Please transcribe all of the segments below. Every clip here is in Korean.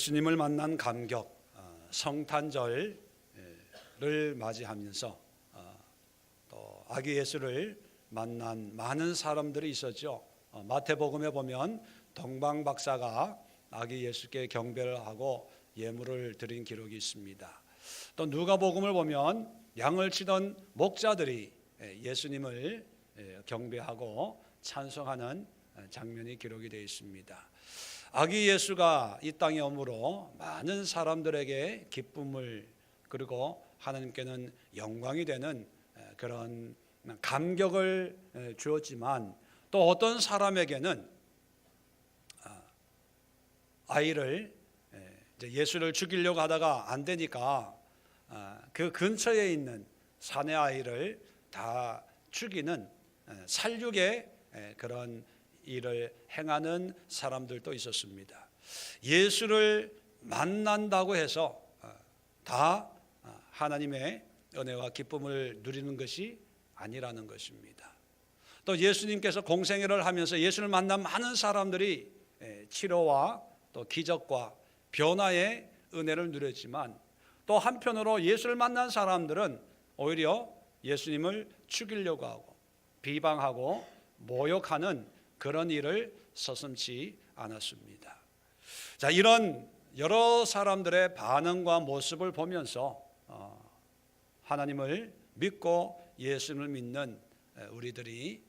예수님을 만난 감격, 성탄절을 맞이하면서 또 아기 예수를 만난 많은 사람들이 있었죠. 마태복음에 보면 동방 박사가 아기 예수께 경배를 하고 예물을 드린 기록이 있습니다. 또 누가복음을 보면 양을 치던 목자들이 예수님을 경배하고 찬송하는 장면이 기록이 되어 있습니다. 아기 예수가 이 땅에 오므로 많은 사람들에게 기쁨을 그리고 하나님께는 영광이 되는 그런 감격을 주었지만, 또 어떤 사람에게는 아이를 예수를 죽이려고 하다가 안 되니까 그 근처에 있는 사내 아이를 다 죽이는 살육의 그런 일을 행하는 사람들도 있었습니다. 예수를 만난다고 해서 다 하나님의 은혜와 기쁨을 누리는 것이 아니라는 것입니다. 또 예수님께서 공생애를 하면서 예수를 만난 많은 사람들이 치료와 또 기적과 변화의 은혜를 누렸지만, 또 한편으로 예수를 만난 사람들은 오히려 예수님을 죽이려고 하고 비방하고 모욕하는 그런 일을 서슴지 않았습니다. 자, 이런 여러 사람들의 반응과 모습을 보면서 하나님을 믿고 예수를 믿는 우리들이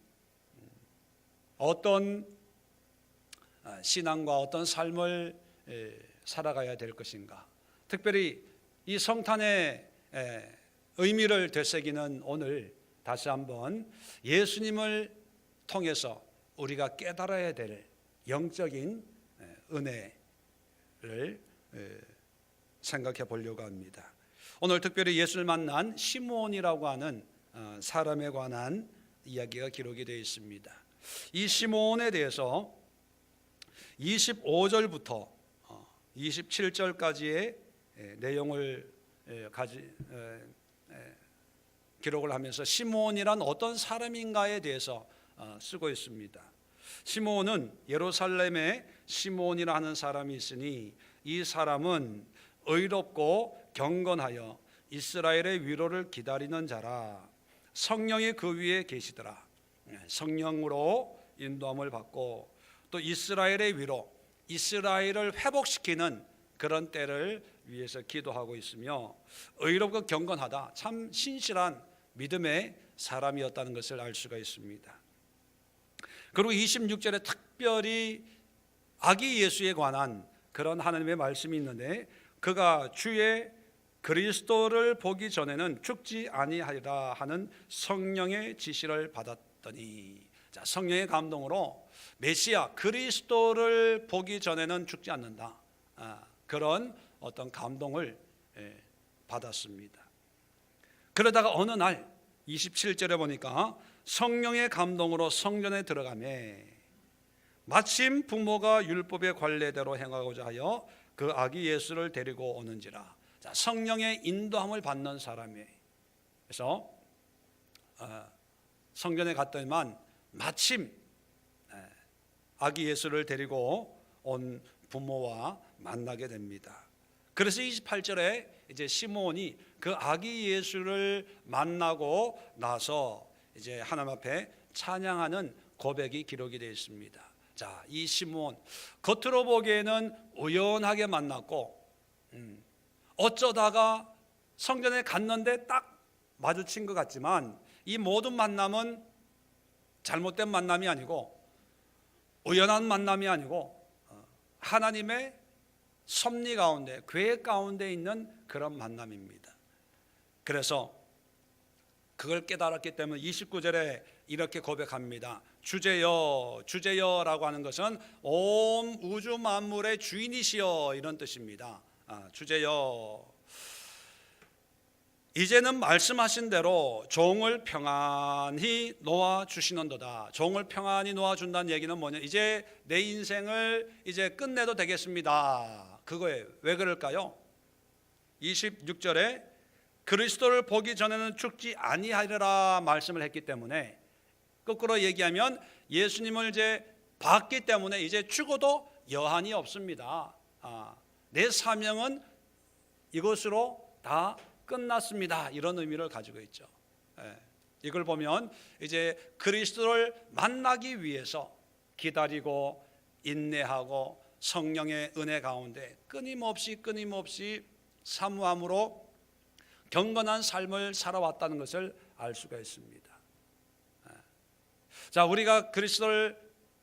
어떤 신앙과 어떤 삶을 살아가야 될 것인가, 특별히 이 성탄의 의미를 되새기는 오늘 다시 한번 예수님을 통해서 우리가 깨달아야 될 영적인 은혜를 생각해 보려고 합니다. 오늘 특별히 예수를 만난 시므온이라고 하는 사람에 관한 이야기가 기록이 되어 있습니다. 이 시므온에 대해서 25절부터 27절까지의 내용을 기록을 하면서 시므온이란 어떤 사람인가에 대해서 쓰고 있습니다. 시므온은 예루살렘에 시므온이라 하는 사람이 있으니 이 사람은 의롭고 경건하여 이스라엘의 위로를 기다리는 자라. 성령이 그 위에 계시더라. 성령으로 인도함을 받고 또 이스라엘의 위로, 이스라엘을 회복시키는 그런 때를 위해서 기도하고 있으며, 의롭고 경건하다, 참 신실한 믿음의 사람이었다는 것을 알 수가 있습니다. 그리고 26절에 특별히 아기 예수에 관한 그런 하나님의 말씀이 있는데, 그가 주의 그리스도를 보기 전에는 죽지 아니하리라 하는 성령의 지시를 받았더니, 자, 성령의 감동으로 메시아 그리스도를 보기 전에는 죽지 않는다, 그런 어떤 감동을 받았습니다. 그러다가 어느 날 27절에 보니까 성령의 감동으로 성전에 들어가매 마침 부모가 율법의 관례대로 행하고자 하여 그 아기 예수를 데리고 오는지라. 자, 성령의 인도함을 받는 사람이에요. 그래서 성전에 갔더니만 마침 아기 예수를 데리고 온 부모와 만나게 됩니다. 그래서 28절에 이제 시므온이 그 아기 예수를 만나고 나서 이제 하나님 앞에 찬양하는 고백이 기록이 되어 있습니다. 자, 이 시므온 겉으로 보기에는 우연하게 만났고 어쩌다가 성전에 갔는데 딱 마주친 것 같지만, 이 모든 만남은 잘못된 만남이 아니고 우연한 만남이 아니고 하나님의 섭리 가운데, 계획 가운데 있는 그런 만남입니다. 그래서 그걸 깨달았기 때문에 29절에 이렇게 고백합니다. 주제여, 주제여라고 하는 것은 온 우주 만물의 주인이시여, 이런 뜻입니다. 주제여, 이제는 말씀하신 대로 종을 평안히 놓아 주시는도다. 종을 평안히 놓아 준다는 얘기는 뭐냐? 이제 내 인생을 이제 끝내도 되겠습니다, 그거예요. 왜 그럴까요? 26절에 그리스도를 보기 전에는 죽지 아니하리라 말씀을 했기 때문에, 거꾸로 얘기하면 예수님을 이제 봤기 때문에 이제 죽어도 여한이 없습니다. 내 사명은 이것으로 다 끝났습니다. 이런 의미를 가지고 있죠. 이걸 보면 이제 그리스도를 만나기 위해서 기다리고 인내하고 성령의 은혜 가운데 끊임없이 사모함으로 경건한 삶을 살아왔다는 것을 알 수가 있습니다. 자, 우리가 그리스도를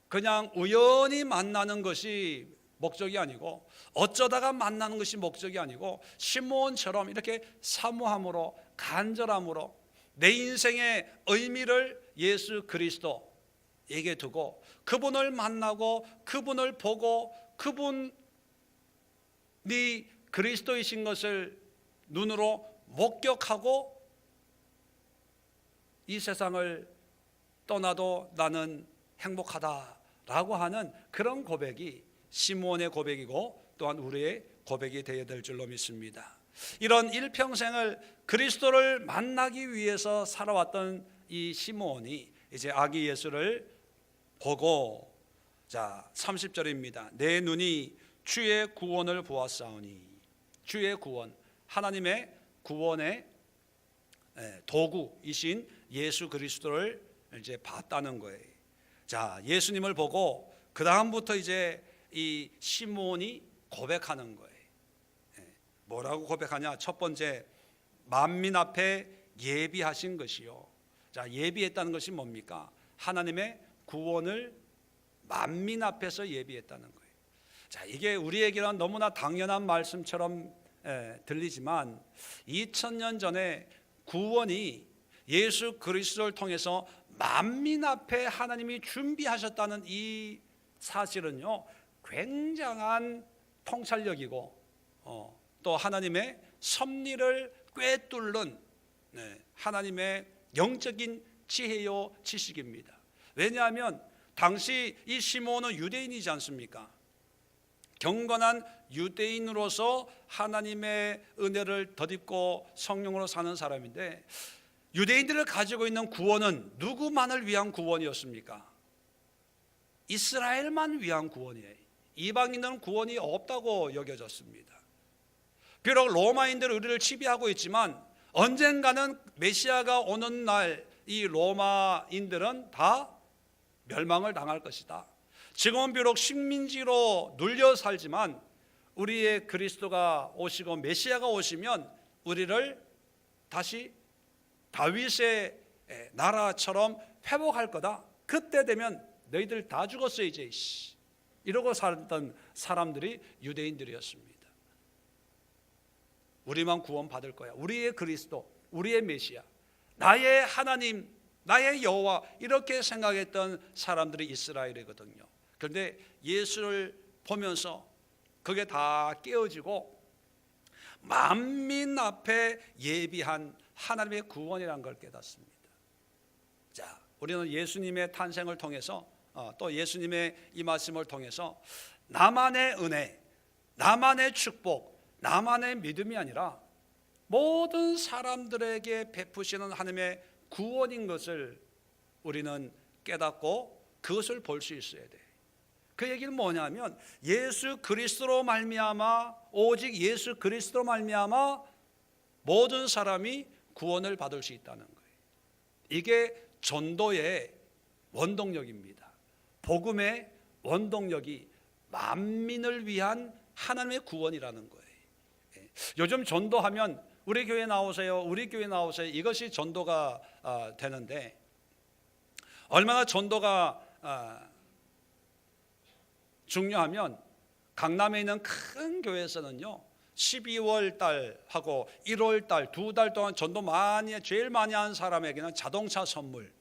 그냥 우연히 만나는 것이 목적이 아니고, 어쩌다가 만나는 것이 목적이 아니고, 시므온처럼 이렇게 사모함으로 간절함으로 내 인생의 의미를 예수 그리스도에게 두고 그분을 만나고 그분을 보고 그분이 그리스도이신 것을 눈으로 목격하고 이 세상을 떠나도 나는 행복하다라고 하는 그런 고백이 시므온의 고백이고 또한 우리의 고백이 되어야 될 줄로 믿습니다. 이런 일평생을 그리스도를 만나기 위해서 살아왔던 이 시므온이 이제 아기 예수를 보고, 자 30절입니다. 내 눈이 주의 구원을 보았사오니, 주의 구원, 하나님의 구원의 도구이신 예수 그리스도를 이제 봤다는 거예요. 자, 예수님을 보고 그 다음부터 이제 이 시므온이 고백하는 거예요. 뭐라고 고백하냐? 첫 번째, 만민 앞에 예비하신 것이요. 자, 예비했다는 것이 뭡니까? 하나님의 구원을 만민 앞에서 예비했다는 거예요. 자, 이게 우리에게는 너무나 당연한 말씀처럼 들리지만 2000년 전에 구원이 예수 그리스도를 통해서 만민 앞에 하나님이 준비하셨다는 이 사실은요, 굉장한 통찰력이고 또 하나님의 섭리를 꿰뚫는 하나님의 영적인 지혜요 지식입니다. 왜냐하면 당시 이 시므온은 유대인이지 않습니까? 경건한 유대인으로서 하나님의 은혜를 덧입고 성령으로 사는 사람인데, 유대인들을 가지고 있는 구원은 누구만을 위한 구원이었습니까? 이스라엘만 위한 구원이에요. 이방인들은 구원이 없다고 여겨졌습니다. 비록 로마인들은 우리를 지배하고 있지만 언젠가는 메시아가 오는 날 이 로마인들은 다 멸망을 당할 것이다. 지금은 비록 식민지로 눌려 살지만 우리의 그리스도가 오시고 메시아가 오시면 우리를 다시 다윗의 나라처럼 회복할 거다. 그때 되면 너희들 다 죽었어 이제 이러고 살던 사람들이 유대인들이었습니다. 우리만 구원받을 거야. 우리의 그리스도, 우리의 메시아, 나의 하나님, 나의 여호와, 이렇게 생각했던 사람들이 이스라엘이거든요. 그런데 예수를 보면서 그게 다 깨어지고 만민 앞에 예비한 하나님의 구원이라는 걸 깨닫습니다. 자, 우리는 예수님의 탄생을 통해서 또 예수님의 이 말씀을 통해서 나만의 은혜, 나만의 축복, 나만의 믿음이 아니라 모든 사람들에게 베푸시는 하나님의 구원인 것을 우리는 깨닫고 그것을 볼 수 있어야 돼. 그 얘기는 뭐냐면 예수 그리스도로 말미암아, 오직 예수 그리스도로 말미암아 모든 사람이 구원을 받을 수 있다는 거예요. 이게 전도의 원동력입니다. 복음의 원동력이 만민을 위한 하나님의 구원이라는 거예요. 요즘 전도하면 우리 교회 나오세요, 우리 교회 나오세요, 이것이 전도가 되는데, 얼마나 전도가 중요하면 강남에 있는 큰 교회에서는요 12월 달하고 1월 달 2달 동안 전도 제일 많이 한 사람에게는 자동차 선물,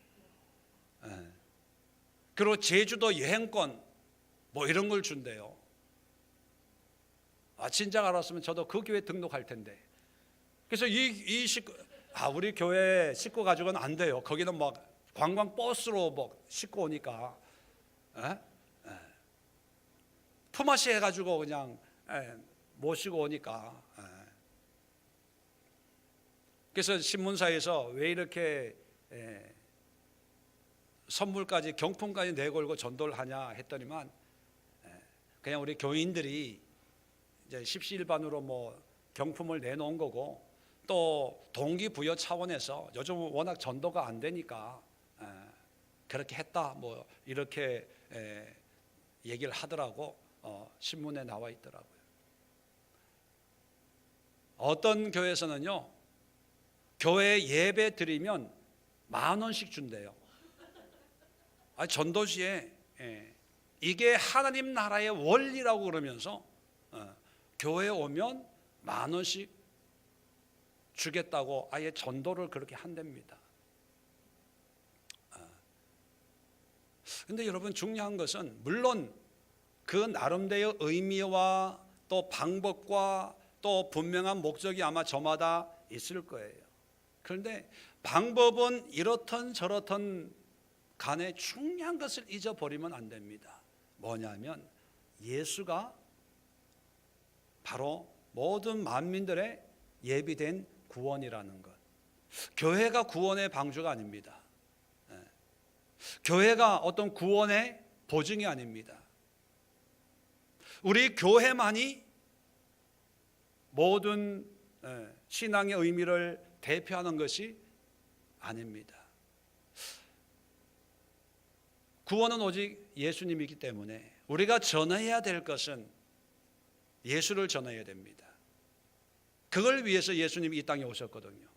그리고 제주도 여행권 뭐 이런 걸 준대요. 진작 알았으면 저도 그 교회 등록할 텐데. 그래서 이 식구, 우리 교회 식구 가지고는 안 돼요. 거기는 막 관광 버스로 뭐 싣고 오니까 품앗이 해가지고 그냥 모시고 오니까. 그래서 신문사에서 왜 이렇게 선물까지 경품까지 내걸고 전도를 하냐 했더니만 그냥 우리 교인들이 이제 십시일반으로 뭐 경품을 내놓은 거고, 또 동기부여 차원에서 요즘 워낙 전도가 안 되니까 그렇게 했다 뭐 이렇게 얘기를 하더라고. 신문에 나와 있더라고요. 어떤 교회에서는요, 교회 예배 드리면 10,000원씩 준대요. 전도지에 이게 하나님 나라의 원리라고 그러면서 교회에 오면 10,000원씩 주겠다고 아예 전도를 그렇게 한답니다. 근데 여러분, 중요한 것은 물론 그 나름대로 의미와 또 방법과 또 분명한 목적이 아마 저마다 있을 거예요. 그런데 방법은 이렇든 저렇든 간에 중요한 것을 잊어버리면 안 됩니다. 뭐냐면 예수가 바로 모든 만민들의 예비된 구원이라는 것. 교회가 구원의 방주가 아닙니다. 교회가 어떤 구원의 보증이 아닙니다. 우리 교회만이 모든 신앙의 의미를 대표하는 것이 아닙니다. 구원은 오직 예수님이기 때문에 우리가 전해야 될 것은 예수를 전해야 됩니다. 그걸 위해서 예수님이 이 땅에 오셨거든요.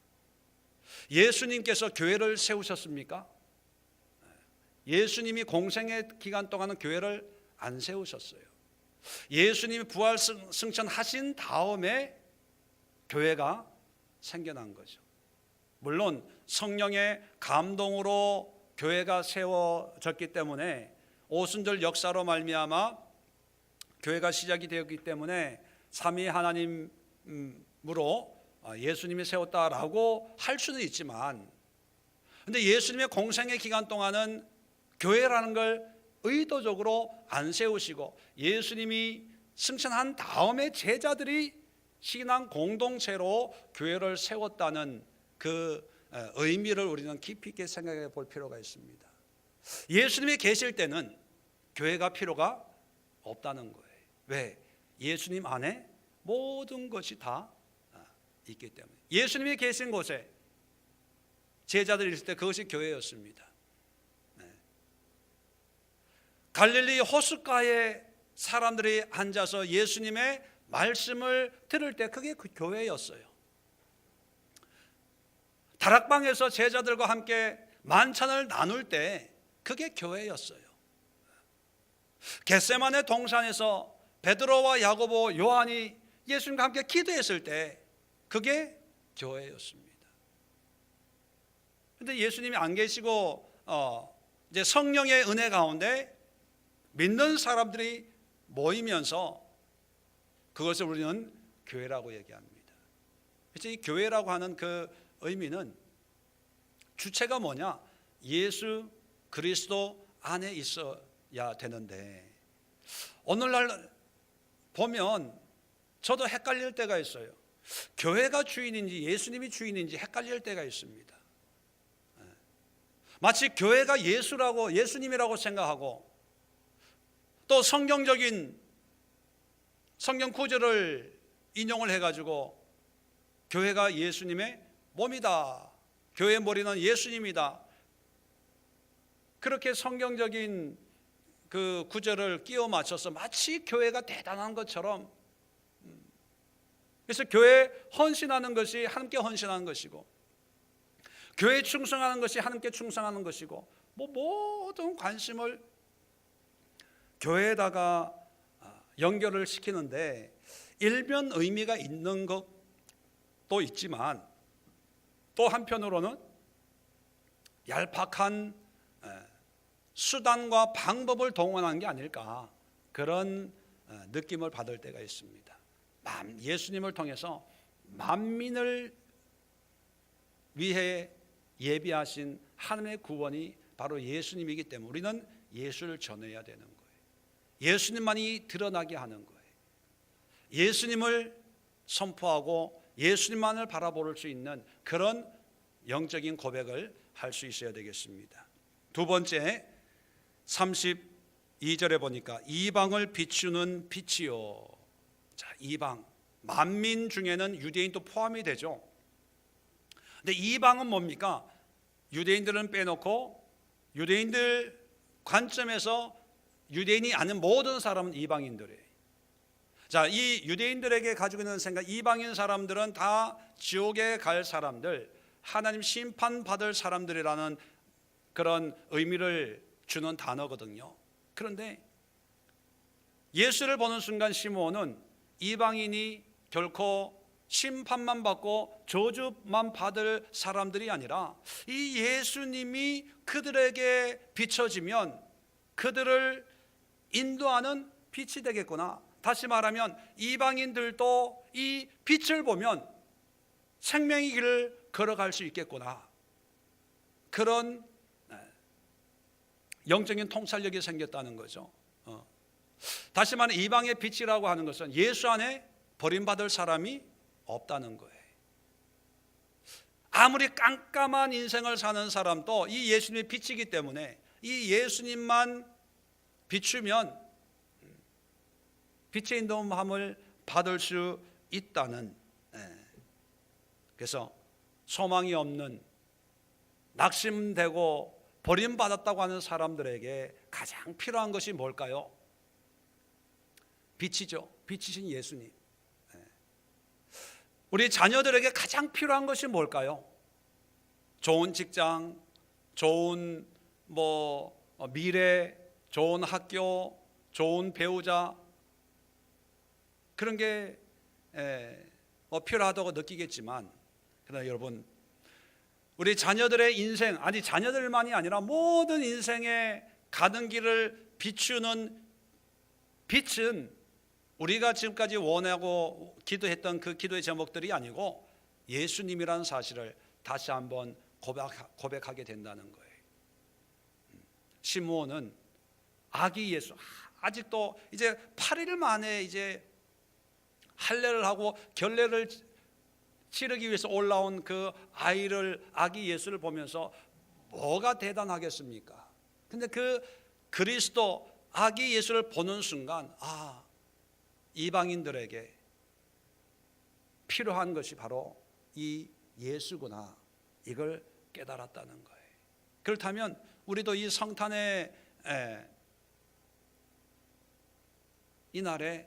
예수님께서 교회를 세우셨습니까? 예수님이 공생의 기간 동안은 교회를 안 세우셨어요. 예수님이 부활 승천하신 다음에 교회가 생겨난 거죠. 물론 성령의 감동으로 교회가 세워졌기 때문에 오순절 역사로 말미암아 교회가 시작이 되었기 때문에 삼위 하나님으로 예수님이 세웠다라고 할 수는 있지만, 근데 예수님의 공생의 기간 동안은 교회라는 걸 의도적으로 안 세우시고 예수님이 승천한 다음에 제자들이 신앙 공동체로 교회를 세웠다는 그 의미를 우리는 깊이 있게 생각해 볼 필요가 있습니다. 예수님이 계실 때는 교회가 필요가 없다는 거예요. 왜? 예수님 안에 모든 것이 다 있기 때문에. 예수님이 계신 곳에 제자들이 있을 때 그것이 교회였습니다. 갈릴리 호숫가에 사람들이 앉아서 예수님의 말씀을 들을 때 그게 그 교회였어요. 다락방에서 제자들과 함께 만찬을 나눌 때 그게 교회였어요. 겟세마네 동산에서 베드로와 야고보, 요한이 예수님과 함께 기도했을 때 그게 교회였습니다. 그런데 예수님이 안 계시고 이제 성령의 은혜 가운데 믿는 사람들이 모이면서 그것을 우리는 교회라고 얘기합니다. 그래서 이 교회라고 하는 그 의미는 주체가 뭐냐? 예수 그리스도 안에 있어야 되는데, 오늘날 보면 저도 헷갈릴 때가 있어요. 교회가 주인인지 예수님이 주인인지 헷갈릴 때가 있습니다. 마치 교회가 예수라고, 예수님이라고 생각하고, 또 성경적인 성경 구절을 인용을 해가지고 교회가 예수님의 몸이다, 교회의 머리는 예수님이다, 그렇게 성경적인 그 구절을 끼워 맞춰서 마치 교회가 대단한 것처럼, 그래서 교회에 헌신하는 것이 하나님께 헌신하는 것이고, 교회에 충성하는 것이 하나님께 충성하는 것이고, 모든 관심을 교회에다가 연결을 시키는데 일면 의미가 있는 것도 있지만, 또 한편으로는 얄팍한 수단과 방법을 동원한 게 아닐까, 그런 느낌을 받을 때가 있습니다. 예수님을 통해서 만민을 위해 예비하신 하나님의 구원이 바로 예수님이기 때문에 우리는 예수를 전해야 되는 거예요. 예수님만이 드러나게 하는 거예요. 예수님을 선포하고 예수님만을 바라볼 수 있는 그런 영적인 고백을 할 수 있어야 되겠습니다. 두 번째, 32절에 보니까 이방을 비추는 빛이요 자, 이방, 만민 중에는 유대인도 포함이 되죠. 근데 이방은 뭡니까? 유대인들은 빼놓고 유대인들 관점에서 유대인이 아닌 모든 사람은 이방인들이에요. 자, 이 유대인들에게 가지고 있는 생각, 이방인 사람들은 다 지옥에 갈 사람들, 하나님 심판받을 사람들이라는 그런 의미를 주는 단어거든요. 그런데 예수를 보는 순간 시므온은 이방인이 결코 심판만 받고 저주만 받을 사람들이 아니라 이 예수님이 그들에게 비춰지면 그들을 인도하는 빛이 되겠구나. 다시 말하면 이방인들도 이 빛을 보면 생명의 길을 걸어갈 수 있겠구나. 그런 영적인 통찰력이 생겼다는 거죠. 다시 말하면 이방의 빛이라고 하는 것은 예수 안에 버림받을 사람이 없다는 거예요. 아무리 깜깜한 인생을 사는 사람도 이 예수님의 빛이기 때문에 이 예수님만 비추면 빛의 인도함을 받을 수 있다는, 그래서 소망이 없는 낙심되고 버림받았다고 하는 사람들에게 가장 필요한 것이 뭘까요? 빛이죠. 빛이신 예수님. 우리 자녀들에게 가장 필요한 것이 뭘까요? 좋은 직장, 좋은 미래, 좋은 학교, 좋은 배우자, 그런 게 필요하다고 느끼겠지만, 그러나 여러분, 우리 자녀들의 인생, 아니 자녀들만이 아니라 모든 인생에 가는 길을 비추는 빛은 우리가 지금까지 원하고 기도했던 그 기도의 제목들이 아니고 예수님이라는 사실을 다시 한번 고백하게 된다는 거예요. 시므온은 아기 예수, 아직도 이제 8일 만에 이제 할례를 하고 결례를 치르기 위해서 올라온 그 아기 예수를 보면서 뭐가 대단하겠습니까? 근데 그 그리스도 아기 예수를 보는 순간, 이방인들에게 필요한 것이 바로 이 예수구나, 이걸 깨달았다는 거예요. 그렇다면 우리도 이 성탄의 이날에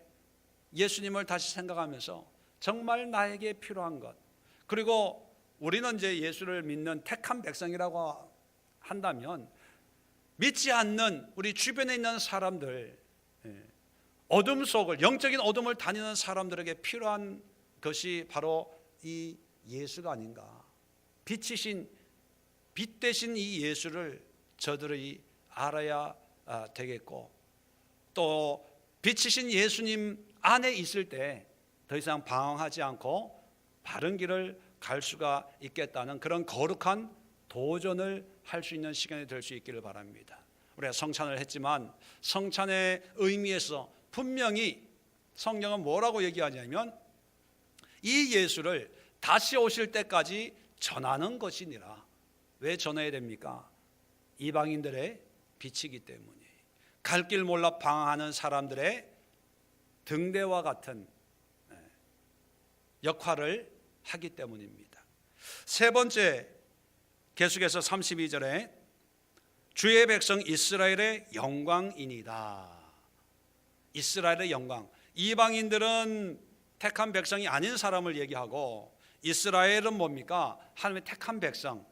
예수님을 다시 생각하면서 정말 나에게 필요한 것, 그리고 우리는 이제 예수를 믿는 택한 백성이라고 한다면 믿지 않는 우리 주변에 있는 사람들, 어둠 속을, 영적인 어둠을 다니는 사람들에게 필요한 것이 바로 이 예수가 아닌가. 빛 대신 이 예수를 저들이 알아야 되겠고, 또 빛이신 예수님 안에 있을 때 더 이상 방황하지 않고 바른 길을 갈 수가 있겠다는 그런 거룩한 도전을 할 수 있는 시간이 될 수 있기를 바랍니다. 우리가 성찬을 했지만 성찬의 의미에서 분명히 성경은 뭐라고 얘기하냐면 이 예수를 다시 오실 때까지 전하는 것이니라. 왜 전해야 됩니까? 이방인들의 빛이기 때문에, 갈 길 몰라 방황하는 사람들의 등대와 같은 역할을 하기 때문입니다. 세 번째, 계속해서 32절에 주의 백성 이스라엘의 영광이니다. 이스라엘의 영광. 이방인들은 택한 백성이 아닌 사람을 얘기하고, 이스라엘은 뭡니까? 하나님의 택한 백성,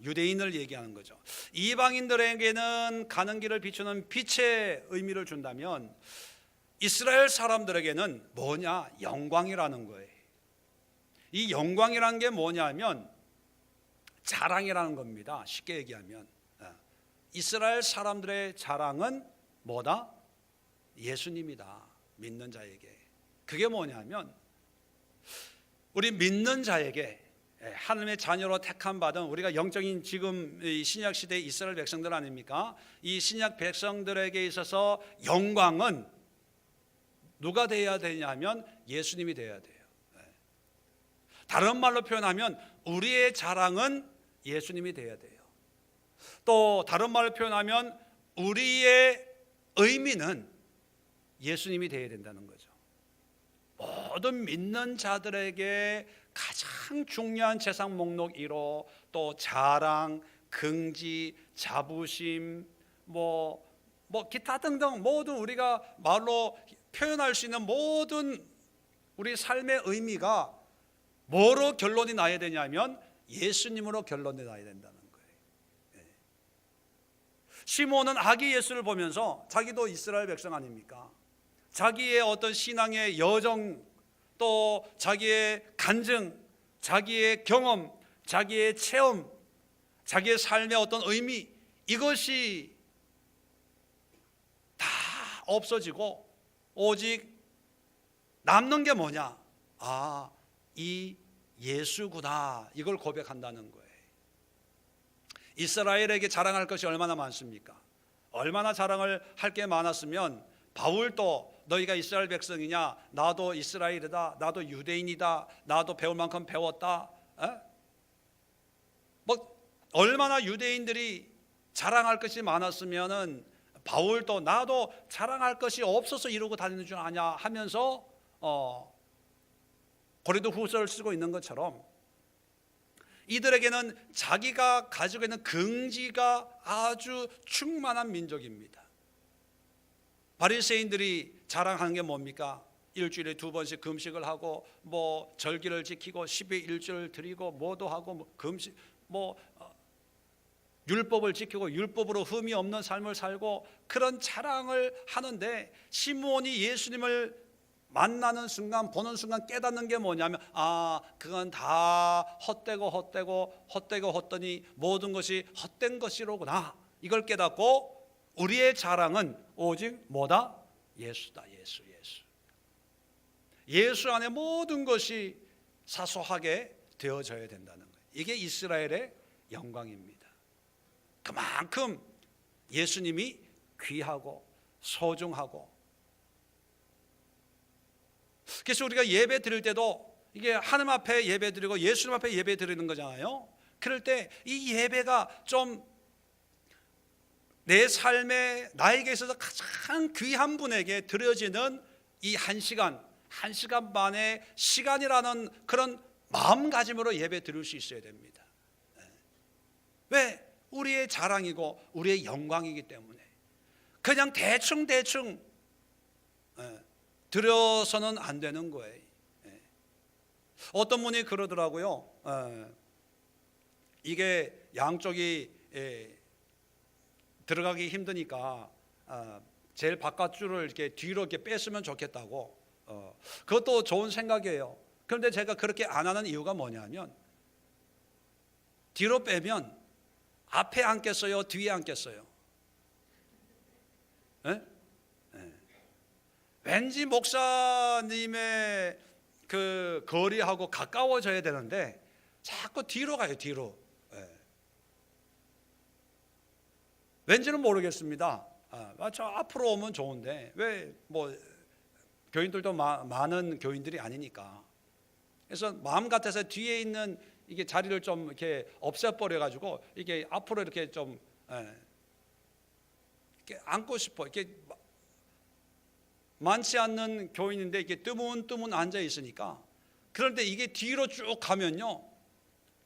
유대인을 얘기하는 거죠. 이방인들에게는 가는 길을 비추는 빛의 의미를 준다면 이스라엘 사람들에게는 뭐냐? 영광이라는 거예요. 이 영광이라는 게 뭐냐면 자랑이라는 겁니다. 쉽게 얘기하면 이스라엘 사람들의 자랑은 뭐다? 예수님이다. 믿는 자에게. 그게 뭐냐면 우리 믿는 자에게, 하나님의 자녀로 택함 받은 우리가 영적인 지금 신약 시대의 이스라엘 백성들 아닙니까? 이 신약 백성들에게 있어서 영광은 누가 되어야 되냐면 예수님이 되어야 돼요. 다른 말로 표현하면 우리의 자랑은 예수님이 되어야 돼요. 또 다른 말로 표현하면 우리의 의미는 예수님이 되어야 된다는 거죠. 모든 믿는 자들에게 가장 중요한 재산 목록 1호, 또 자랑, 긍지, 자부심, 뭐 기타 등등 모든 우리가 말로 표현할 수 있는 모든 우리 삶의 의미가 뭐로 결론이 나야 되냐면 예수님으로 결론이 나야 된다는 거예요. 시몬은 아기 예수를 보면서 자기도 이스라엘 백성 아닙니까? 자기의 어떤 신앙의 여정, 또 자기의 간증, 자기의 경험, 자기의 체험, 자기의 삶의 어떤 의미, 이것이 다 없어지고 오직 남는 게 뭐냐? 아, 이 예수구나, 이걸 고백한다는 거예요. 이스라엘에게 자랑할 것이 얼마나 많습니까? 얼마나 자랑을 할 게 많았으면 바울도 너희가 이스라엘 백성이냐? 나도 이스라엘이다, 나도 유대인이다, 나도 배울 만큼 배웠다. 뭐 얼마나 유대인들이 자랑할 것이 많았으면은 바울도 나도 자랑할 것이 없어서 이러고 다니는 줄 아냐 하면서 고린도 후서를 쓰고 있는 것처럼 이들에게는 자기가 가지고 있는 긍지가 아주 충만한 민족입니다. 바리새인들이 자랑하는 게 뭡니까? 일주일에 2번씩 금식을 하고 뭐 절기를 지키고 10의 1조를 드리고 뭐도 하고 뭐 금식 율법을 지키고 율법으로 흠이 없는 삶을 살고 그런 자랑을 하는데 시몬이 예수님을 만나는 순간, 보는 순간 깨닫는 게 뭐냐면 아, 그건 다 헛되고 모든 것이 헛된 것이로구나, 이걸 깨닫고 우리의 자랑은 오직 뭐다? 예수다. 예수 안에 모든 것이 사소하게 되어져야 된다는 거예요. 이게 이스라엘의 영광입니다. 그만큼 예수님이 귀하고 소중하고, 그래서 우리가 예배 드릴 때도 이게 하나님 앞에 예배 드리고 예수님 앞에 예배 드리는 거잖아요. 그럴 때 이 예배가 좀 내 삶에 나에게 있어서 가장 귀한 분에게 드려지는 이 1시간 반의 시간이라는 그런 마음가짐으로 예배 드릴 수 있어야 됩니다. 왜? 우리의 자랑이고 우리의 영광이기 때문에 그냥 대충 드려서는 안 되는 거예요. 어떤 분이 그러더라고요. 이게 양쪽이 들어가기 힘드니까 제일 바깥줄을 이렇게 뒤로 이렇게 뺐으면 좋겠다고. 그것도 좋은 생각이에요. 그런데 제가 그렇게 안 하는 이유가 뭐냐면 뒤로 빼면 앞에 앉겠어요, 뒤에 앉겠어요? 왠지 목사님의 그 거리하고 가까워져야 되는데 자꾸 뒤로 가요, 뒤로. 왠지는 모르겠습니다. 저 앞으로 오면 좋은데 왜 뭐 교인들도 많은 교인들이 아니니까. 그래서 마음 같아서 뒤에 있는 이게 자리를 좀 이렇게 없애버려 가지고 이게 앞으로 이렇게 좀 이렇게 앉고 싶어. 이렇게 많지 않는 교인인데 이게 뜨문뜨문 앉아 있으니까. 그런데 이게 뒤로 쭉 가면요,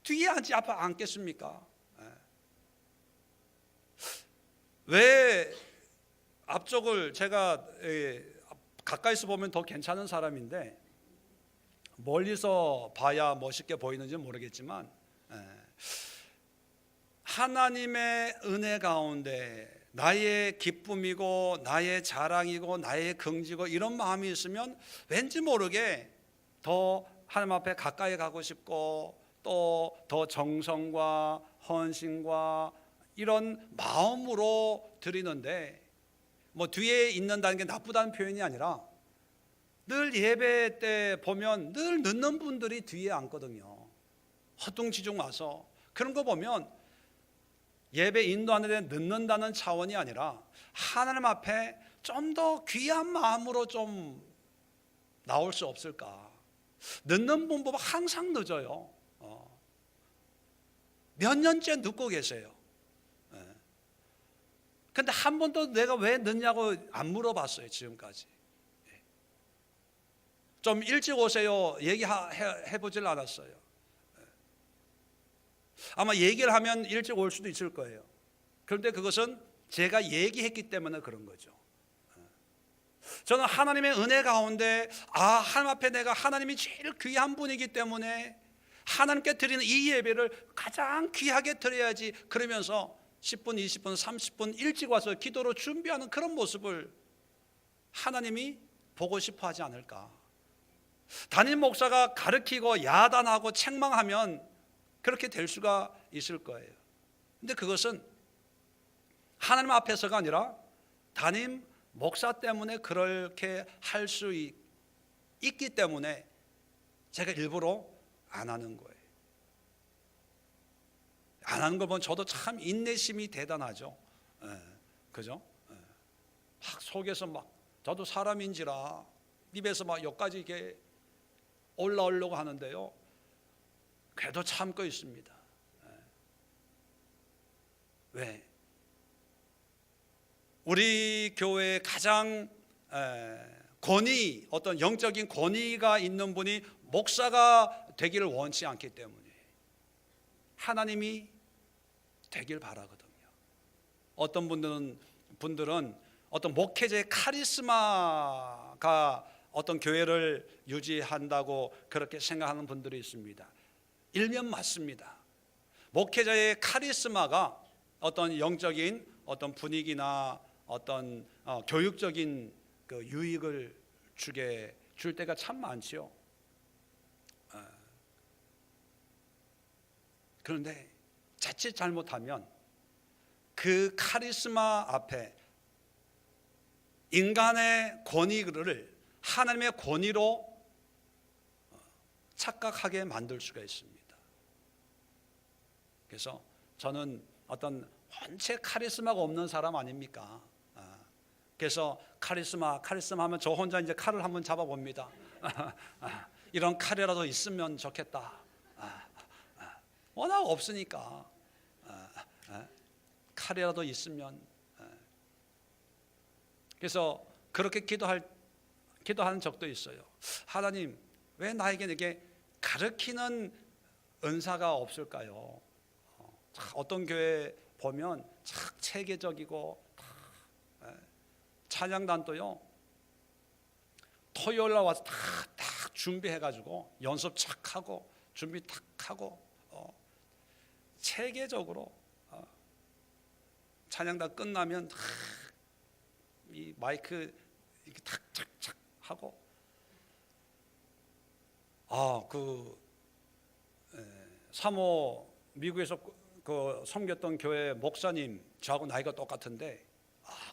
뒤에 앉지 앞에 앉겠습니까? 왜 앞쪽을 제가 가까이서 보면 더 괜찮은 사람인데 멀리서 봐야 멋있게 보이는지 모르겠지만 하나님의 은혜 가운데 나의 기쁨이고 나의 자랑이고 나의 긍지고 이런 마음이 있으면 왠지 모르게 더 하나님 앞에 가까이 가고 싶고 또 더 정성과 헌신과 이런 마음으로 드리는데, 뭐 뒤에 있는다는 게 나쁘다는 표현이 아니라 늘 예배 때 보면 늘 늦는 분들이 뒤에 앉거든요. 허둥지둥 와서. 그런 거 보면 예배 인도하는 데 늦는다는 차원이 아니라 하나님 앞에 좀 더 귀한 마음으로 좀 나올 수 없을까. 늦는 분 보면 항상 늦어요. 몇 년째 늦고 계세요. 근데 한 번도 내가 왜 늦냐고 안 물어봤어요, 지금까지. 좀 일찍 오세요 얘기해보질 않았어요. 아마 얘기를 하면 일찍 올 수도 있을 거예요. 그런데 그것은 제가 얘기했기 때문에 그런 거죠. 저는 하나님의 은혜 가운데 하나님 앞에 내가 하나님이 제일 귀한 분이기 때문에 하나님께 드리는 이 예배를 가장 귀하게 드려야지, 그러면서 10분, 20분, 30분 일찍 와서 기도로 준비하는 그런 모습을 하나님이 보고 싶어 하지 않을까. 담임 목사가 가르치고 야단하고 책망하면 그렇게 될 수가 있을 거예요. 근데 그것은 하나님 앞에서가 아니라 담임 목사 때문에 그렇게 할 수 있기 때문에 제가 일부러 안 하는 거예요. 안 하는 걸 보면 저도 참 인내심이 대단하죠. 그죠? 막 속에서 막 저도 사람인지라 입에서 막 여기까지 이렇게 올라오려고 하는데요, 그래도 참고 있습니다. 왜? 우리 교회에 가장 권위, 어떤 영적인 권위가 있는 분이 목사가 되기를 원치 않기 때문에 하나님이 되길 바라거든요. 어떤 분들은 어떤 목회자의 카리스마가 어떤 교회를 유지한다고 그렇게 생각하는 분들이 있습니다. 일면 맞습니다. 목회자의 카리스마가 어떤 영적인 어떤 분위기나 어떤 교육적인 그 유익을 줄 때가 참 많지요. 그런데 자칫 잘못하면 그 카리스마 앞에 인간의 권위를 하나님의 권위로 착각하게 만들 수가 있습니다. 그래서 저는 어떤 원체 카리스마가 없는 사람 아닙니까? 그래서 카리스마 하면 저 혼자 이제 칼을 한번 잡아봅니다. 이런 칼이라도 있으면 좋겠다. 워낙 없으니까 칼이라도 있으면. 그래서 그렇게 기도하는 적도 있어요. 하나님, 왜 나에게 이렇게 가르치는 은사가 없을까요? 어떤 교회 보면 참 체계적이고, 찬양단도요 토요일 날 와서 딱 준비해가지고 연습 착 하고 준비 탁 하고 체계적으로 찬양단 끝나면 이 마이크 이렇게 탁착착 하고, 사모 미국에서 그 섬겼던 교회 목사님 저하고 나이가 똑같은데,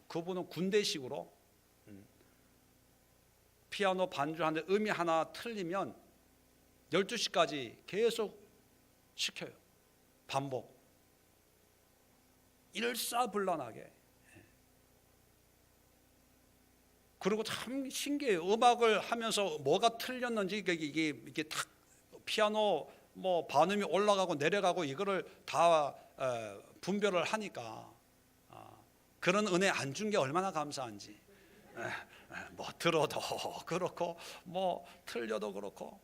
그분은 군대식으로 피아노 반주하는데 음이 하나 틀리면 12시까지 계속 시켜요. 반복, 일사불란하게. 그리고 참 신기해요. 음악을 하면서 뭐가 틀렸는지 이게 탁 피아노 뭐 반음이 올라가고 내려가고 이거를 다 분별을 하니까 그런 은혜 안 준 게 얼마나 감사한지. 뭐 들어도 그렇고 뭐 틀려도 그렇고.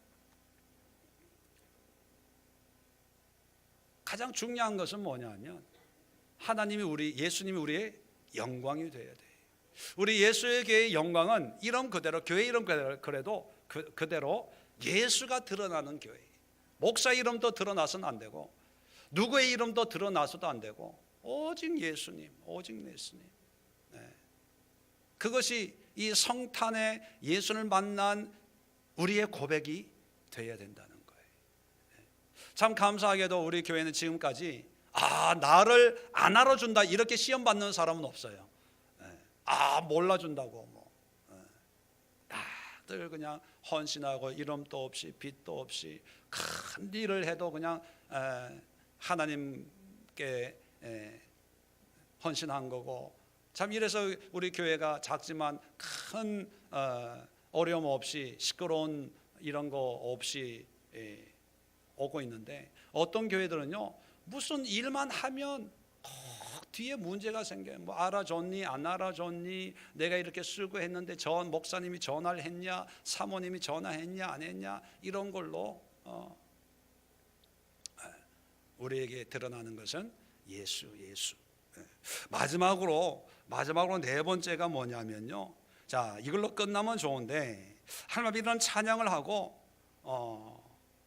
가장 중요한 것은 뭐냐면 하나님이 예수님이 우리의 영광이 되어야 돼요. 우리 예수의 교회의 영광은 이름 그대로, 교회 이름 그대로 예수가 드러나는 교회. 목사 이름도 드러나서는 안 되고 누구의 이름도 드러나서도 안 되고 오직 예수님. 그것이 이 성탄에 예수를 만난 우리의 고백이 되어야 된다는 거예요. 참 감사하게도 우리 교회는 지금까지 나를 안 알아준다 이렇게 시험 받는 사람은 없어요. 몰라준다고 다들 그냥 헌신하고 이름도 없이 빚도 없이 큰 일을 해도 그냥 하나님께 헌신한 거고, 참 이래서 우리 교회가 작지만 큰 어려움 없이 시끄러운 이런 거 없이 오고 있는데, 어떤 교회들은요 무슨 일만 하면 꼭 뒤에 문제가 생겨요. 뭐 알아줬니 안 알아줬니, 내가 이렇게 쓰고 했는데 전 목사님이 전화를 했냐, 사모님이 전화했냐 안 했냐, 이런 걸로 우리에게 드러나는 것은 예수. 마지막으로 네 번째가 뭐냐면요, 자, 이걸로 끝나면 좋은데 하나님 이런 찬양을 하고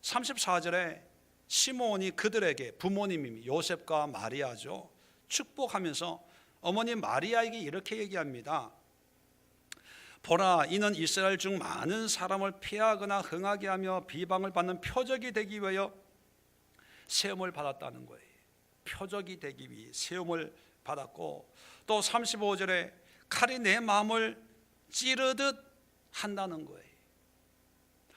34절에 시몬이 그들에게, 부모님이 요셉과 마리아죠, 축복하면서 어머니 마리아에게 이렇게 얘기합니다. 보라, 이는 이스라엘 중 많은 사람을 피하거나 흥하게 하며 비방을 받는 표적이 되기 위하여 세움을 받았다는 거예요. 표적이 되기 위해 세움을 받았고, 또 35절에 칼이 내 마음을 찌르듯 한다는 거예요.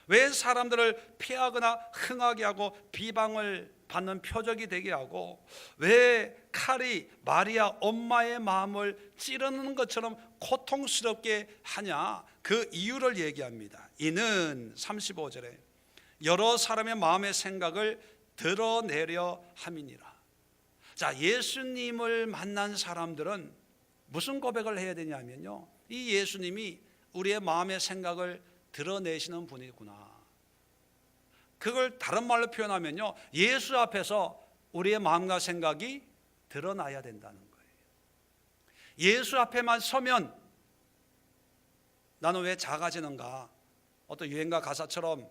왜 사람들을 피하거나 흥하게 하고 비방을 받는 표적이 되게 하고, 왜 칼이 마리아 엄마의 마음을 찌르는 것처럼 고통스럽게 하냐, 그 이유를 얘기합니다. 이는 35절에 여러 사람의 마음의 생각을 드러내려 함이니라. 자, 예수님을 만난 사람들은 무슨 고백을 해야 되냐면요, 이 예수님이 우리의 마음의 생각을 드러내시는 분이구나. 그걸 다른 말로 표현하면요, 예수 앞에서 우리의 마음과 생각이 드러나야 된다는 거예요. 예수 앞에만 서면 나는 왜 작아지는가, 어떤 유행가 가사처럼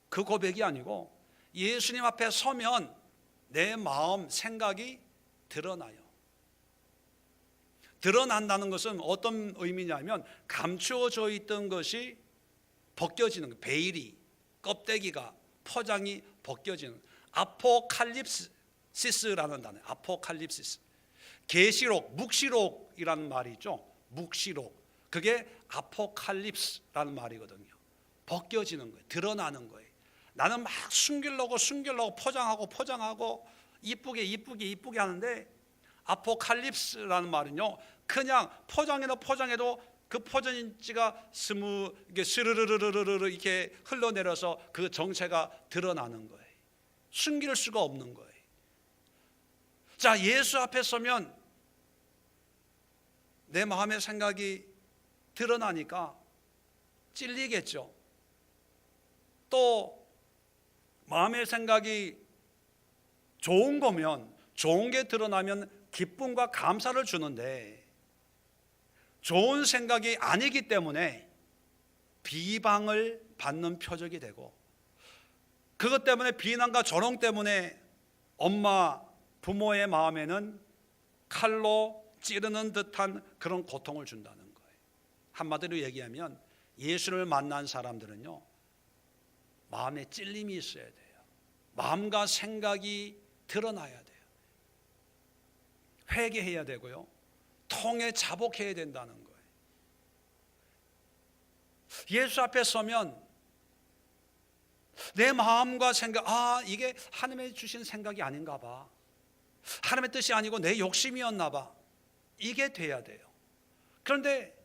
그 고백이 아니고, 예수님 앞에 서면 내 마음 생각이 드러나요. 드러난다는 것은 어떤 의미냐면, 감추어져 있던 것이 벗겨지는 거예요. 베일이, 껍데기가, 포장이 벗겨지는, 아포칼립시스라는 단어, 아포칼립시스. 계시록, 묵시록이라는 말이 있죠. 묵시록, 그게 아포칼립스라는 말이거든요. 벗겨지는 거예요. 드러나는 거예요. 나는 막 숨기려고 포장하고 이쁘게 하는데, 아포칼립스라는 말은요, 그냥 포장해도 그 포장지가 스르르르르르 이렇게 흘러내려서 그 정체가 드러나는 거예요. 숨길 수가 없는 거예요. 자, 예수 앞에 서면 내 마음의 생각이 드러나니까 찔리겠죠. 또 마음의 생각이 좋은 거면, 좋은 게 드러나면 기쁨과 감사를 주는데, 좋은 생각이 아니기 때문에 비방을 받는 표적이 되고, 그것 때문에 비난과 조롱 때문에 부모의 마음에는 칼로 찌르는 듯한 그런 고통을 준다는 거예요. 한마디로 얘기하면 예수를 만난 사람들은요, 마음에 찔림이 있어야 돼요. 마음과 생각이 드러나야 돼요. 회개해야 되고요, 통해 자복해야 된다는 거예요. 예수 앞에 서면 내 마음과 생각, 이게 하나님의 주신 생각이 아닌가 봐, 하나님의 뜻이 아니고 내 욕심이었나 봐, 이게 돼야 돼요. 그런데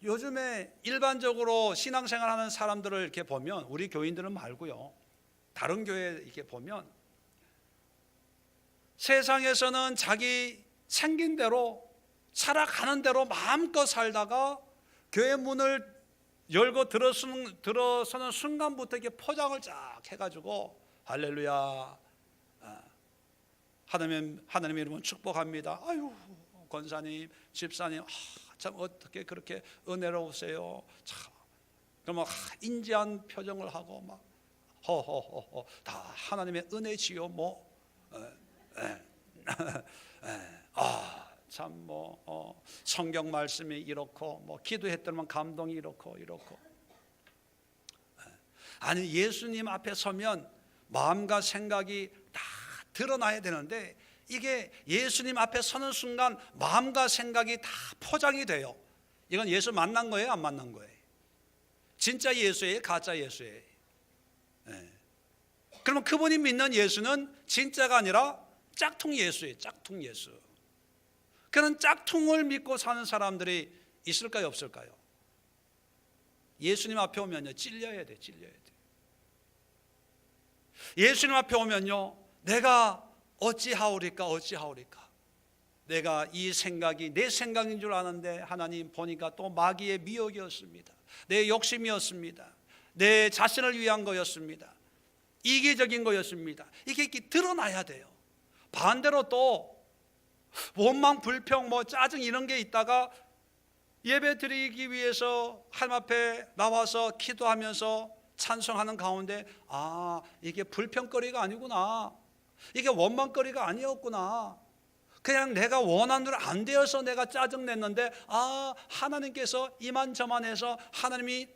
요즘에 일반적으로 신앙생활하는 사람들을 이렇게 보면, 우리 교인들은 말고요, 다른 교회 이렇게 보면, 세상에서는 자기 생긴 대로, 살아가는 대로 마음껏 살다가 교회 문을 열고 들어서는 순간부터 이렇게 포장을 쫙 해가지고, 할렐루야, 하나님의 이름은 축복합니다, 아유 권사님, 집사님, 참 어떻게 그렇게 은혜로우세요, 참, 그러면 인지한 표정을 하고 막 허허허허, 다 하나님의 은혜지요 참 성경 말씀이 이렇고, 기도했더만 감동이 이렇고. 아니, 예수님 앞에 서면 마음과 생각이 다 드러나야 되는데, 이게 예수님 앞에 서는 순간 마음과 생각이 다 포장이 돼요. 이건 예수 만난 거예요, 안 만난 거예요? 진짜 예수예요, 가짜 예수예요? 그러면 그분이 믿는 예수는 진짜가 아니라 짝퉁 예수예요, 짝퉁 예수. 그런 짝퉁을 믿고 사는 사람들이 있을까요, 없을까요? 예수님 앞에 오면요, 찔려야 돼. 예수님 앞에 오면요, 내가 어찌하오리까. 내가 이 생각이 내 생각인 줄 아는데 하나님 보니까 또 마귀의 미혹이었습니다. 내 욕심이었습니다. 내 자신을 위한 거였습니다. 이기적인 거였습니다. 이게 드러나야 돼요. 반대로 또 원망, 불평, 짜증 이런 게 있다가 예배 드리기 위해서 하나님 앞에 나와서 기도하면서 찬송하는 가운데 이게 불평거리가 아니구나, 이게 원망거리가 아니었구나, 그냥 내가 원하는 대로 안 되어서 내가 짜증냈는데 하나님께서 이만저만해서 하나님이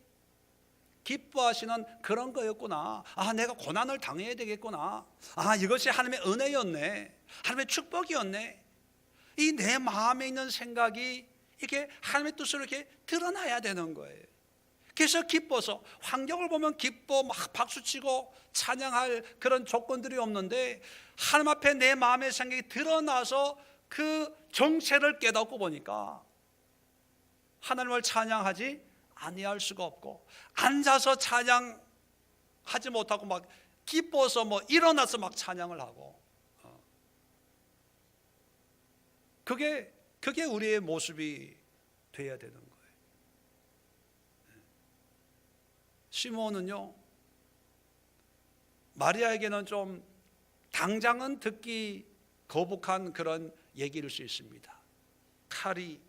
기뻐하시는 그런 거였구나, 내가 고난을 당해야 되겠구나, 이것이 하나님의 은혜였네, 하나님의 축복이었네. 이 내 마음에 있는 생각이 이게 하나님의 뜻으로 이렇게 드러나야 되는 거예요. 그래서 기뻐서, 환경을 보면 기뻐 막 박수치고 찬양할 그런 조건들이 없는데 하나님 앞에 내 마음의 생각이 드러나서 그 정체를 깨닫고 보니까 하나님을 찬양하지 아니할 수가 없고, 앉아서 찬양하지 못하고 막 기뻐서 일어나서 막 찬양을 하고, 그게 우리의 모습이 돼야 되는 거예요. 시몬은요, 마리아에게는 좀 당장은 듣기 거북한 그런 얘기일 수 있습니다. 칼이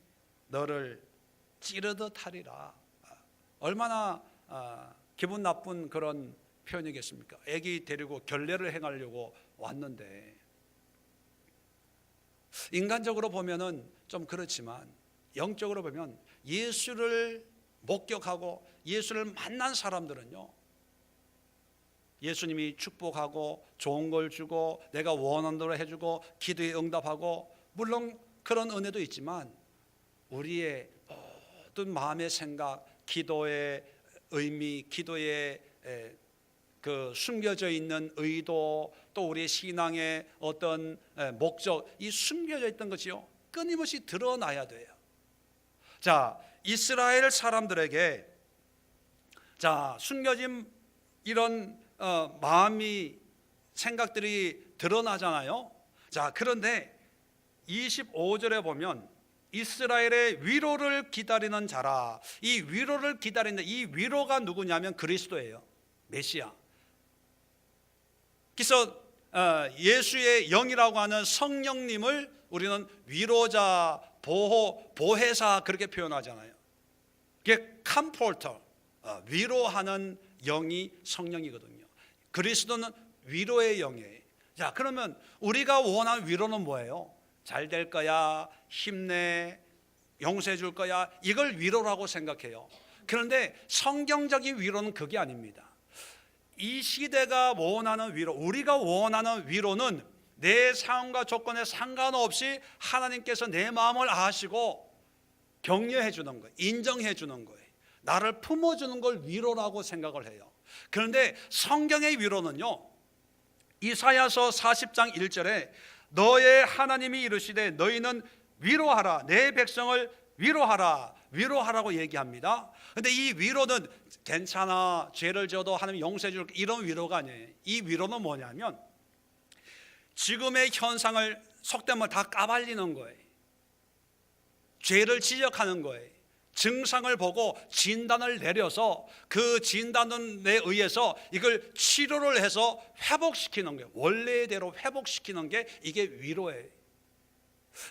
너를 찌르듯 하리라. 얼마나 기분 나쁜 그런 표현이겠습니까? 아기 데리고 결례를 행하려고 왔는데, 인간적으로 보면은 좀 그렇지만 영적으로 보면 예수를 목격하고 예수를 만난 사람들은요, 예수님이 축복하고 좋은 걸 주고 내가 원하는 대로 해주고 기도에 응답하고, 물론 그런 은혜도 있지만 우리의 모든 마음의 생각, 기도의 의미, 기도의 그 숨겨져 있는 의도, 또 우리의 신앙의 어떤 목적, 이 숨겨져 있던 것이요 끊임없이 드러나야 돼요. 자, 이스라엘 사람들에게 숨겨진 이런 마음이, 생각들이 드러나잖아요. 자, 그런데 25절에 보면 이스라엘의 위로를 기다리는 자라. 이 위로를 기다리는, 이 위로가 누구냐면 그리스도예요. 메시아. 그래서 예수의 영이라고 하는 성령님을 우리는 위로자, 보혜사 그렇게 표현하잖아요. 이게 컴포터, 위로하는 영이 성령이거든요. 그리스도는 위로의 영이에요. 자, 그러면 우리가 원하는 위로는 뭐예요? 잘 될 거야, 힘내, 용서해 줄 거야, 이걸 위로라고 생각해요. 그런데 성경적인 위로는 그게 아닙니다. 이 시대가 원하는 위로, 우리가 원하는 위로는 내 상황과 조건에 상관없이 하나님께서 내 마음을 아시고 격려해 주는 거예요. 인정해 주는 거예요. 나를 품어주는 걸 위로라고 생각을 해요. 그런데 성경의 위로는요, 이사야서 40장 1절에 너의 하나님이 이르시되 너희는 위로하라, 내 백성을 위로하라, 위로하라고 얘기합니다. 그런데 이 위로는 괜찮아, 죄를 져도 하나님 용서해 줄, 이런 위로가 아니에요. 이 위로는 뭐냐면 지금의 현상을 속된 말 다 까발리는 거예요. 죄를 지적하는 거예요. 증상을 보고 진단을 내려서 그 진단에 의해서 이걸 치료를 해서 회복시키는 거예요. 원래대로 회복시키는 게 이게 위로예요.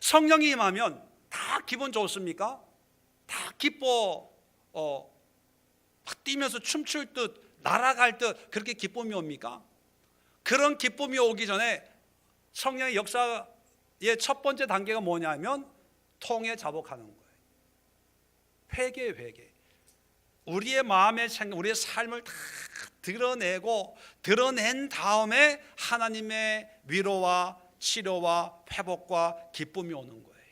성령이 임하면 다 기분 좋습니까? 다 기뻐, 막 뛰면서 춤출 듯, 날아갈 듯 그렇게 기쁨이 옵니까? 그런 기쁨이 오기 전에 성령의 역사의 첫 번째 단계가 뭐냐면 통해 자복하는 거예요. 회개. 우리의 마음의 생각, 우리의 삶을 다 드러낸 다음에 하나님의 위로와 치료와 회복과 기쁨이 오는 거예요.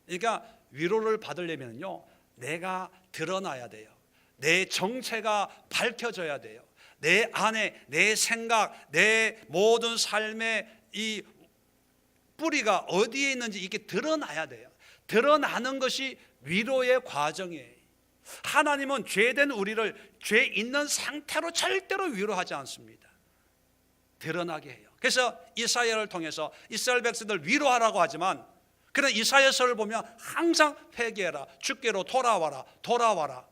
그러니까 위로를 받으려면요, 내가 드러나야 돼요. 내 정체가 밝혀져야 돼요. 내 안에 내 생각, 내 모든 삶의 이 뿌리가 어디에 있는지 이게 드러나야 돼요. 드러나는 것이 위로의 과정이에요. 하나님은 죄된 우리를 죄 있는 상태로 절대로 위로하지 않습니다. 드러나게 해요. 그래서 이사야를 통해서 이스라엘 백성들 위로하라고 하지만 그런 이사야서를 보면 항상 회개해라, 주께로 돌아와라, 돌아와라.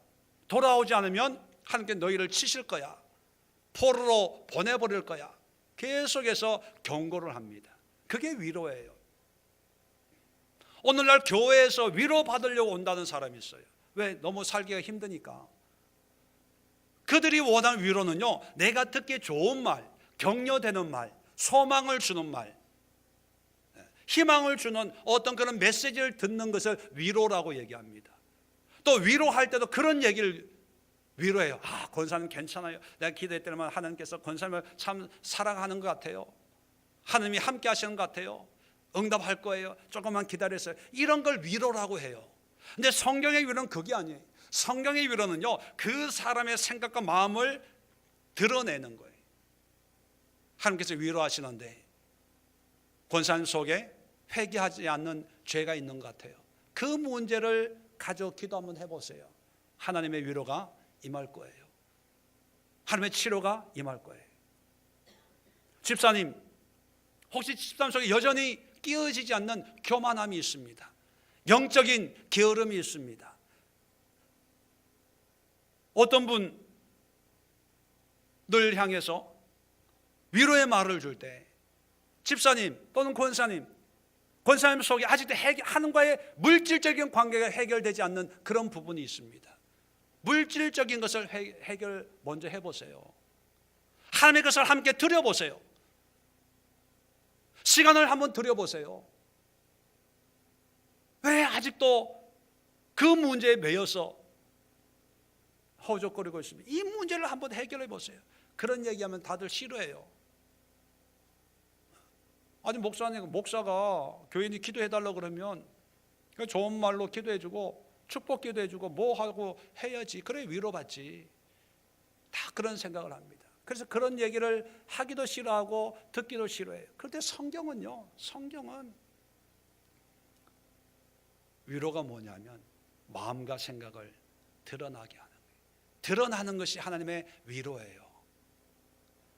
돌아오지 않으면 하나님께 너희를 치실 거야, 포로로 보내버릴 거야. 계속해서 경고를 합니다. 그게 위로예요. 오늘날 교회에서 위로받으려고 온다는 사람이 있어요. 왜? 너무 살기가 힘드니까. 그들이 원하는 위로는요, 내가 듣기 좋은 말, 격려되는 말, 소망을 주는 말, 희망을 주는 어떤 그런 메시지를 듣는 것을 위로라고 얘기합니다. 또 위로할 때도 그런 얘기를 위로해요. 아, 권사님 괜찮아요. 내가 기도할 때만 하나님께서 권사님을 참 사랑하는 것 같아요. 하나님이 함께 하시는 것 같아요. 응답할 거예요. 조금만 기다렸어요. 이런 걸 위로라고 해요. 근데 성경의 위로는 그게 아니에요. 성경의 위로는요, 그 사람의 생각과 마음을 드러내는 거예요. 하나님께서 위로하시는데 권사님 속에 회개하지 않는 죄가 있는 것 같아요. 그 문제를 가지고 기도 한번 해보세요. 하나님의 위로가 임할 거예요. 하나님의 치료가 임할 거예요. 집사님, 혹시 집사님 속에 여전히 끼어지지 않는 교만함이 있습니다. 영적인 게으름이 있습니다. 어떤 분들 향해서 위로의 말을 줄 때 집사님 또는 권사님 속에 아직도 하나님과의 물질적인 관계가 해결되지 않는 그런 부분이 있습니다. 물질적인 것을 해결 먼저 해보세요. 하나님의 것을 함께 드려보세요. 시간을 한번 드려보세요. 왜 아직도 그 문제에 매여서 허우적거리고 있습니다. 이 문제를 한번 해결해 보세요. 그런 얘기하면 다들 싫어해요. 아니 목사가 교인이 기도해달라고 그러면 좋은 말로 기도해주고 축복 기도해주고 뭐 하고 해야지, 그래 위로받지. 다 그런 생각을 합니다. 그래서 그런 얘기를 하기도 싫어하고 듣기도 싫어해요. 그런데 성경은요, 성경은 위로가 뭐냐면 마음과 생각을 드러나게 하는 거예요. 드러나는 것이 하나님의 위로예요.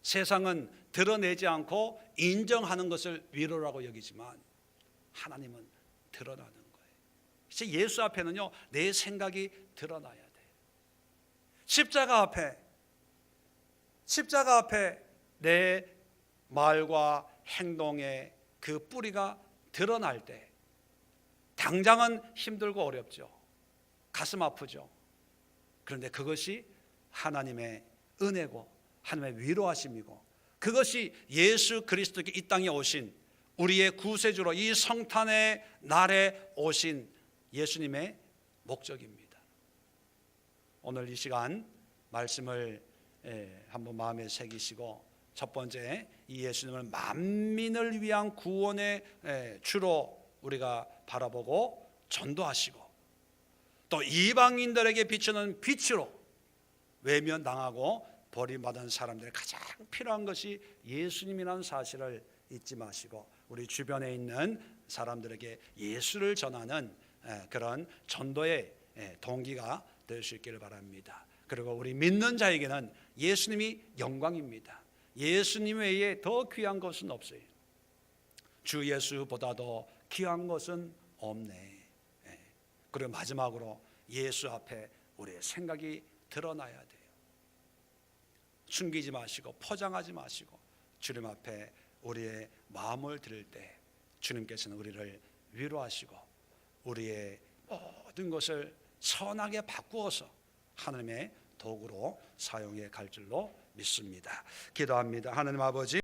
세상은 드러내지 않고 인정하는 것을 위로라고 여기지만 하나님은 드러나는 거예요. 그래서 예수 앞에는요, 내 생각이 드러나야 돼요. 십자가 앞에 내 말과 행동의 그 뿌리가 드러날 때 당장은 힘들고 어렵죠. 가슴 아프죠. 그런데 그것이 하나님의 은혜고 하나님의 위로하심이고 그것이 예수 그리스도께 이 땅에 오신 우리의 구세주로 이 성탄의 날에 오신 예수님의 목적입니다. 오늘 이 시간 말씀을 한번 마음에 새기시고 첫 번째, 이 예수님을 만민을 위한 구원의 주로 우리가 바라보고 전도하시고 또 이방인들에게 비추는 빛으로 외면당하고 버림받은 사람들이 가장 필요한 것이 예수님이라는 사실을 잊지 마시고 우리 주변에 있는 사람들에게 예수를 전하는 그런 전도의 동기가 될 수 있기를 바랍니다. 그리고 우리 믿는 자에게는 예수님이 영광입니다. 예수님 외에 더 귀한 것은 없어요. 주 예수보다도 귀한 것은 없네. 그리고 마지막으로 예수 앞에 우리의 생각이 드러나야 돼요. 숨기지 마시고 포장하지 마시고 주님 앞에 우리의 마음을 드릴 때 주님께서는 우리를 위로하시고 우리의 모든 것을 선하게 바꾸어서 하나님의 도구로 사용해 갈 줄로 믿습니다. 기도합니다. 하나님 아버지,